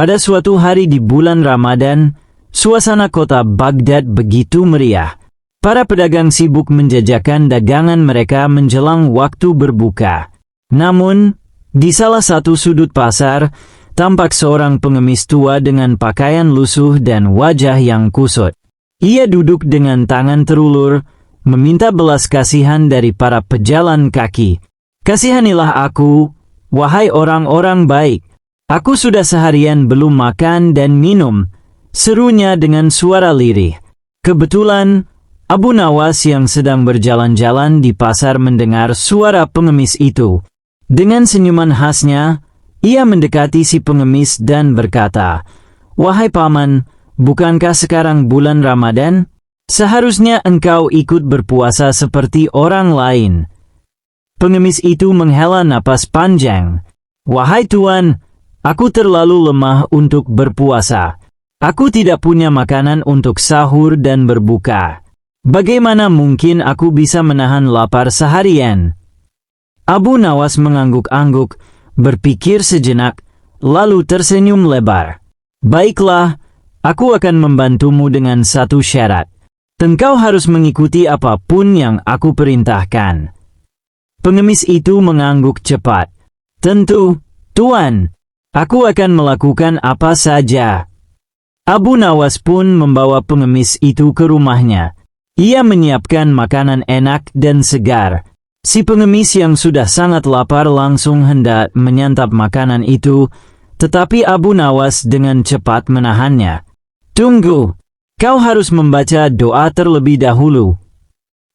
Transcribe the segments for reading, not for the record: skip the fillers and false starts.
Pada suatu hari di bulan Ramadan, suasana kota Baghdad begitu meriah. Para pedagang sibuk menjajakan dagangan mereka menjelang waktu berbuka. Namun, di salah satu sudut pasar, tampak seorang pengemis tua dengan pakaian lusuh dan wajah yang kusut. Ia duduk dengan tangan terulur, meminta belas kasihan dari para pejalan kaki. "Kasihanilah aku, wahai orang-orang baik. Aku sudah seharian belum makan dan minum," serunya dengan suara lirih. Kebetulan, Abu Nawas yang sedang berjalan-jalan di pasar mendengar suara pengemis itu. Dengan senyuman khasnya, ia mendekati si pengemis dan berkata, "Wahai paman, bukankah sekarang bulan Ramadan? Seharusnya engkau ikut berpuasa seperti orang lain." Pengemis itu menghela napas panjang. "Wahai tuan, aku terlalu lemah untuk berpuasa. Aku tidak punya makanan untuk sahur dan berbuka. Bagaimana mungkin aku bisa menahan lapar seharian?" Abu Nawas mengangguk-angguk, berpikir sejenak, lalu tersenyum lebar. "Baiklah, aku akan membantumu dengan satu syarat. Engkau harus mengikuti apapun yang aku perintahkan." Pengemis itu mengangguk cepat. "Tentu, tuan. Aku akan melakukan apa saja." Abu Nawas pun membawa pengemis itu ke rumahnya. Ia menyiapkan makanan enak dan segar. Si pengemis yang sudah sangat lapar langsung hendak menyantap makanan itu, tetapi Abu Nawas dengan cepat menahannya. "Tunggu, kau harus membaca doa terlebih dahulu."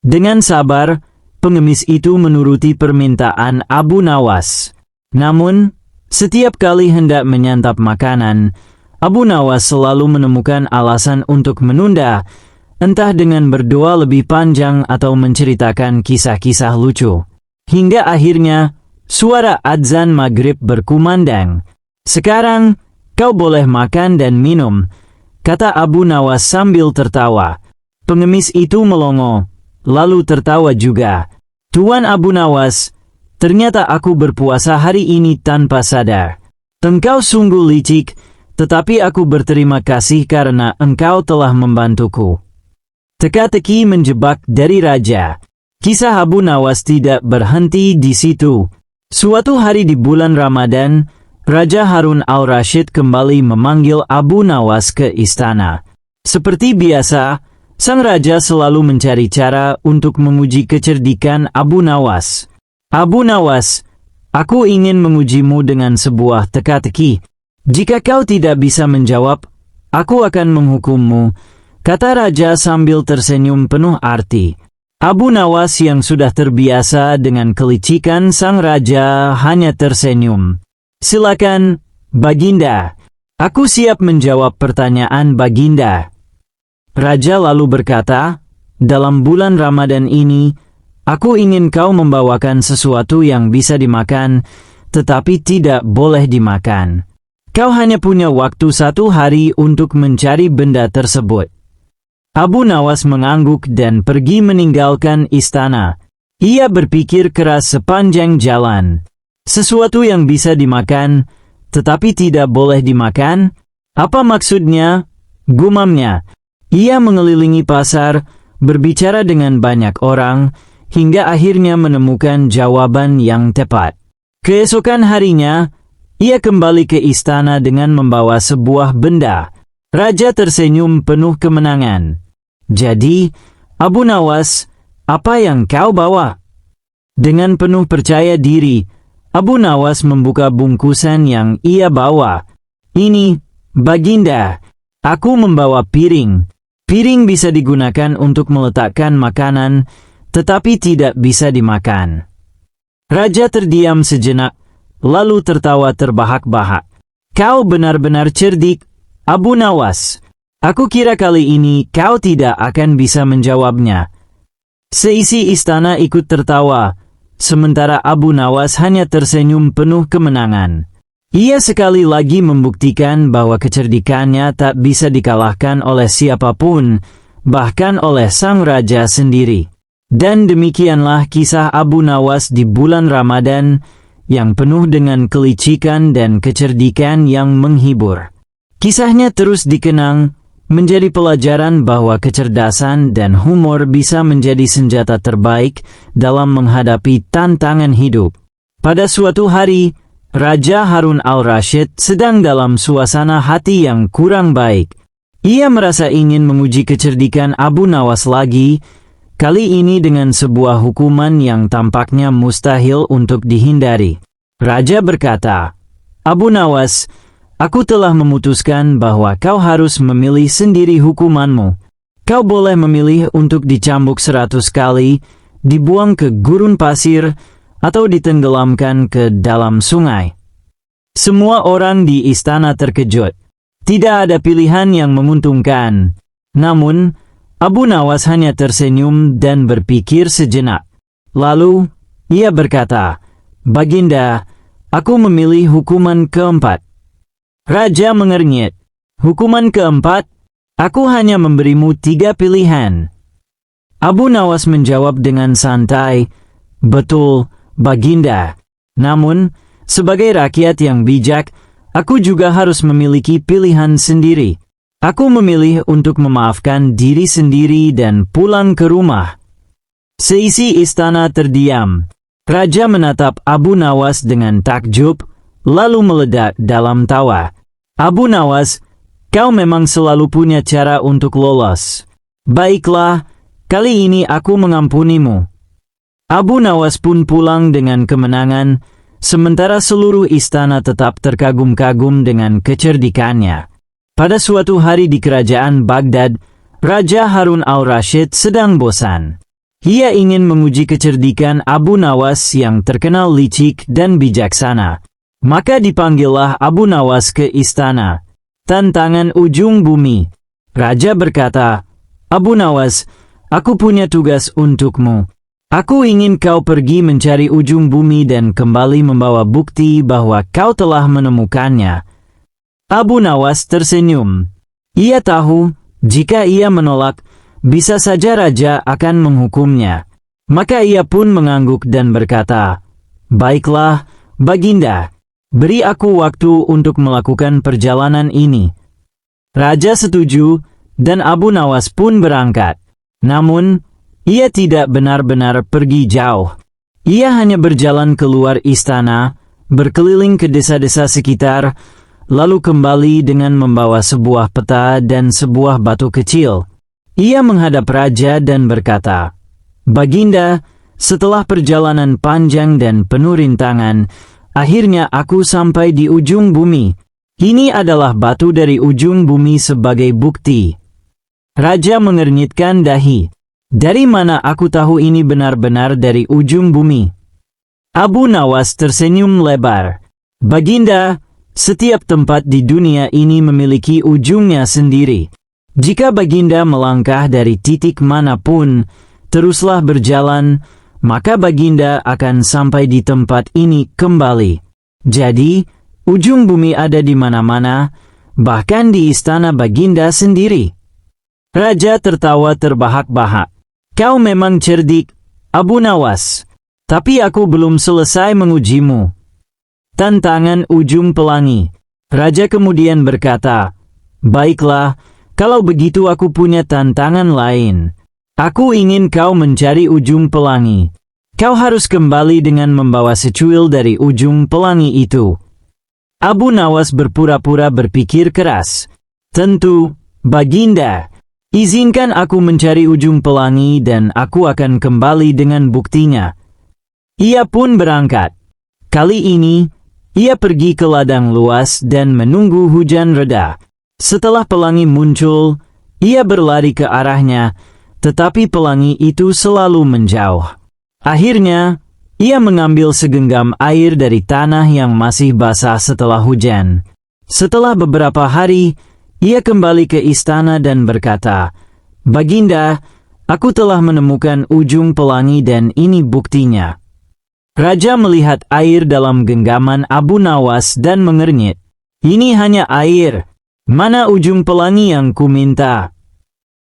Dengan sabar, pengemis itu menuruti permintaan Abu Nawas. Namun, setiap kali hendak menyantap makanan, Abu Nawas selalu menemukan alasan untuk menunda, entah dengan berdoa lebih panjang atau menceritakan kisah-kisah lucu. Hingga akhirnya, suara adzan maghrib berkumandang. "Sekarang, kau boleh makan dan minum," kata Abu Nawas sambil tertawa. Pengemis itu melongo, lalu tertawa juga. "Tuan Abu Nawas, ternyata aku berpuasa hari ini tanpa sadar. Engkau sungguh licik, tetapi aku berterima kasih karena engkau telah membantuku." Teka-teki menjebak dari raja. Kisah Abu Nawas tidak berhenti di situ. Suatu hari di bulan Ramadan, Raja Harun al-Rashid kembali memanggil Abu Nawas ke istana. Seperti biasa, sang raja selalu mencari cara untuk menguji kecerdikan Abu Nawas. "Abu Nawas, aku ingin mengujimu dengan sebuah teka-teki. Jika kau tidak bisa menjawab, aku akan menghukummu," kata raja sambil tersenyum penuh arti. Abu Nawas yang sudah terbiasa dengan kelicikan sang raja hanya tersenyum. "Silakan, Baginda. Aku siap menjawab pertanyaan Baginda." Raja lalu berkata, "Dalam bulan Ramadan ini, aku ingin kau membawakan sesuatu yang bisa dimakan, tetapi tidak boleh dimakan. Kau hanya punya waktu 1 hari untuk mencari benda tersebut." Abu Nawas mengangguk dan pergi meninggalkan istana. Ia berpikir keras sepanjang jalan. Sesuatu yang bisa dimakan, tetapi tidak boleh dimakan? Apa maksudnya? Gumamnya. Ia mengelilingi pasar, berbicara dengan banyak orang, hingga akhirnya menemukan jawaban yang tepat. Keesokan harinya, ia kembali ke istana dengan membawa sebuah benda. Raja tersenyum penuh kemenangan. "Jadi, Abu Nawas, apa yang kau bawa?" Dengan penuh percaya diri, Abu Nawas membuka bungkusan yang ia bawa. "Ini, Baginda, aku membawa piring. Piring bisa digunakan untuk meletakkan makanan, tetapi tidak bisa dimakan." Raja terdiam sejenak, lalu tertawa terbahak-bahak. "Kau benar-benar cerdik, Abu Nawas. Aku kira kali ini kau tidak akan bisa menjawabnya." Seisi istana ikut tertawa, sementara Abu Nawas hanya tersenyum penuh kemenangan. Ia sekali lagi membuktikan bahwa kecerdikannya tak bisa dikalahkan oleh siapapun, bahkan oleh sang raja sendiri. Dan demikianlah kisah Abu Nawas di bulan Ramadan, yang penuh dengan kelicikan dan kecerdikan yang menghibur. Kisahnya terus dikenang, menjadi pelajaran bahwa kecerdasan dan humor bisa menjadi senjata terbaik dalam menghadapi tantangan hidup. Pada suatu hari, Raja Harun al-Rashid sedang dalam suasana hati yang kurang baik. Ia merasa ingin menguji kecerdikan Abu Nawas lagi, kali ini dengan sebuah hukuman yang tampaknya mustahil untuk dihindari. Raja berkata, "Abu Nawas, aku telah memutuskan bahwa kau harus memilih sendiri hukumanmu. Kau boleh memilih untuk dicambuk 100 kali, dibuang ke gurun pasir, atau ditenggelamkan ke dalam sungai." Semua orang di istana terkejut. Tidak ada pilihan yang menguntungkan. Namun, Abu Nawas hanya tersenyum dan berpikir sejenak. Lalu, ia berkata, "Baginda, aku memilih hukuman keempat." Raja mengernyit. "Hukuman keempat? Aku hanya memberimu 3 pilihan." Abu Nawas menjawab dengan santai, "Betul, Baginda. Namun, sebagai rakyat yang bijak, aku juga harus memiliki pilihan sendiri. Aku memilih untuk memaafkan diri sendiri dan pulang ke rumah." Seisi istana terdiam. Raja menatap Abu Nawas dengan takjub, lalu meledak dalam tawa. "Abu Nawas, kau memang selalu punya cara untuk lolos. Baiklah, kali ini aku mengampunimu." Abu Nawas pun pulang dengan kemenangan, sementara seluruh istana tetap terkagum-kagum dengan kecerdikannya. Pada suatu hari di kerajaan Baghdad, Raja Harun al-Rashid sedang bosan. Ia ingin menguji kecerdikan Abu Nawas yang terkenal licik dan bijaksana. Maka dipanggillah Abu Nawas ke istana. Tantangan ujung bumi. Raja berkata, "Abu Nawas, aku punya tugas untukmu. Aku ingin kau pergi mencari ujung bumi dan kembali membawa bukti bahwa kau telah menemukannya." Abu Nawas tersenyum. Ia tahu, jika ia menolak, bisa saja raja akan menghukumnya. Maka ia pun mengangguk dan berkata, "Baiklah, Baginda. Beri aku waktu untuk melakukan perjalanan ini." Raja setuju, dan Abu Nawas pun berangkat. Namun, ia tidak benar-benar pergi jauh. Ia hanya berjalan keluar istana, berkeliling ke desa-desa sekitar, lalu kembali dengan membawa sebuah peta dan sebuah batu kecil. Ia menghadap raja dan berkata, "Baginda, setelah perjalanan panjang dan penuh rintangan, akhirnya aku sampai di ujung bumi. Ini adalah batu dari ujung bumi sebagai bukti." Raja mengernyitkan dahi. "Dari mana aku tahu ini benar-benar dari ujung bumi?" Abu Nawas tersenyum lebar. "Baginda, setiap tempat di dunia ini memiliki ujungnya sendiri. Jika Baginda melangkah dari titik manapun, teruslah berjalan, maka Baginda akan sampai di tempat ini kembali. Jadi, ujung bumi ada di mana-mana, bahkan di istana Baginda sendiri." Raja tertawa terbahak-bahak. "Kau memang cerdik, Abu Nawas. Tapi aku belum selesai mengujimu." Tantangan ujung pelangi. Raja kemudian berkata, "Baiklah, kalau begitu aku punya tantangan lain. Aku ingin kau mencari ujung pelangi. Kau harus kembali dengan membawa secuil dari ujung pelangi itu." Abu Nawas berpura-pura berpikir keras. "Tentu, Baginda. Izinkan aku mencari ujung pelangi dan aku akan kembali dengan buktinya." Ia pun berangkat. Kali ini, ia pergi ke ladang luas dan menunggu hujan reda. Setelah pelangi muncul, ia berlari ke arahnya, tetapi pelangi itu selalu menjauh. Akhirnya, ia mengambil segenggam air dari tanah yang masih basah setelah hujan. Setelah beberapa hari, ia kembali ke istana dan berkata, "Baginda, aku telah menemukan ujung pelangi dan ini buktinya." Raja melihat air dalam genggaman Abu Nawas dan mengernyit. "Ini hanya air. Mana ujung pelangi yang kuminta?"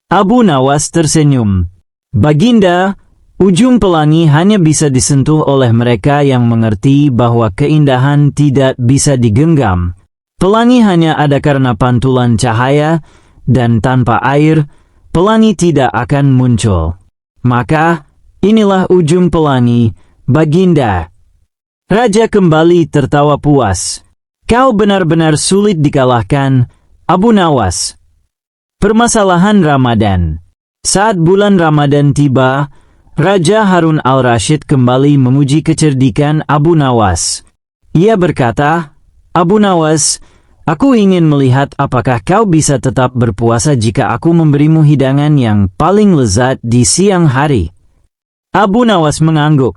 Abu Nawas tersenyum. "Baginda, ujung pelangi hanya bisa disentuh oleh mereka yang mengerti bahwa keindahan tidak bisa digenggam. Pelangi hanya ada karena pantulan cahaya, dan tanpa air, pelangi tidak akan muncul. Maka, inilah ujung pelangi, Baginda. Raja kembali tertawa puas. Kau benar-benar sulit dikalahkan, Abu Nawas. Permasalahan Ramadan. Saat bulan Ramadan tiba, Raja Harun al-Rashid kembali memuji kecerdikan Abu Nawas. Ia berkata, Abu Nawas, aku ingin melihat apakah kau bisa tetap berpuasa jika aku memberimu hidangan yang paling lezat di siang hari. Abu Nawas mengangguk.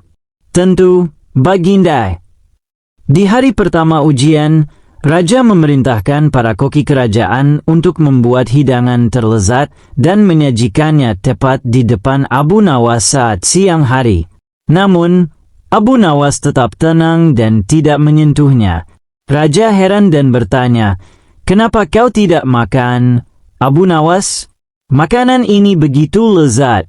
Tentu, Baginda. Di hari pertama ujian, Raja memerintahkan para koki kerajaan untuk membuat hidangan terlezat dan menyajikannya tepat di depan Abu Nawas saat siang hari. Namun, Abu Nawas tetap tenang dan tidak menyentuhnya. Raja heran dan bertanya, "Kenapa kau tidak makan, Abu Nawas? Makanan ini begitu lezat."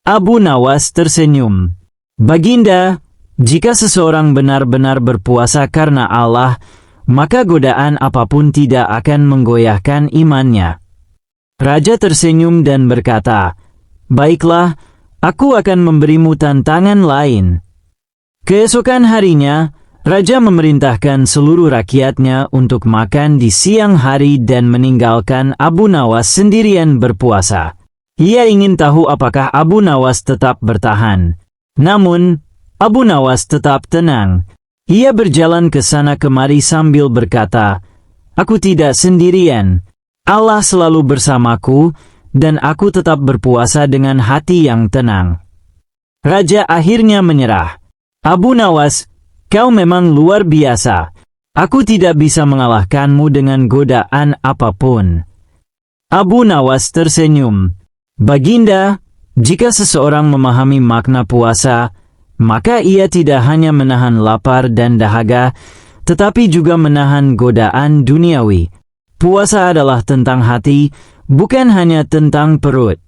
Abu Nawas tersenyum. Baginda, jika seseorang benar-benar berpuasa karena Allah, maka godaan apapun tidak akan menggoyahkan imannya. Raja tersenyum dan berkata, "Baiklah, aku akan memberimu tantangan lain." Keesokan harinya, Raja memerintahkan seluruh rakyatnya untuk makan di siang hari dan meninggalkan Abu Nawas sendirian berpuasa. Ia ingin tahu apakah Abu Nawas tetap bertahan. Namun, Abu Nawas tetap tenang. Ia berjalan ke sana kemari sambil berkata, "Aku tidak sendirian. Allah selalu bersamaku, dan aku tetap berpuasa dengan hati yang tenang." Raja akhirnya menyerah. "Abu Nawas, kau memang luar biasa. Aku tidak bisa mengalahkanmu dengan godaan apapun." Abu Nawas tersenyum. Baginda, jika seseorang memahami makna puasa, maka ia tidak hanya menahan lapar dan dahaga, tetapi juga menahan godaan duniawi. Puasa adalah tentang hati, bukan hanya tentang perut.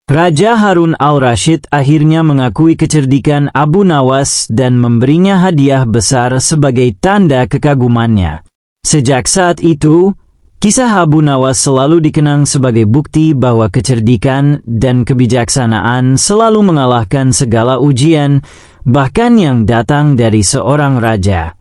Raja Harun al-Rashid akhirnya mengakui kecerdikan Abu Nawas dan memberinya hadiah besar sebagai tanda kekagumannya. Sejak saat itu, kisah Abu Nawas selalu dikenang sebagai bukti bahwa kecerdikan dan kebijaksanaan selalu mengalahkan segala ujian, bahkan yang datang dari seorang raja.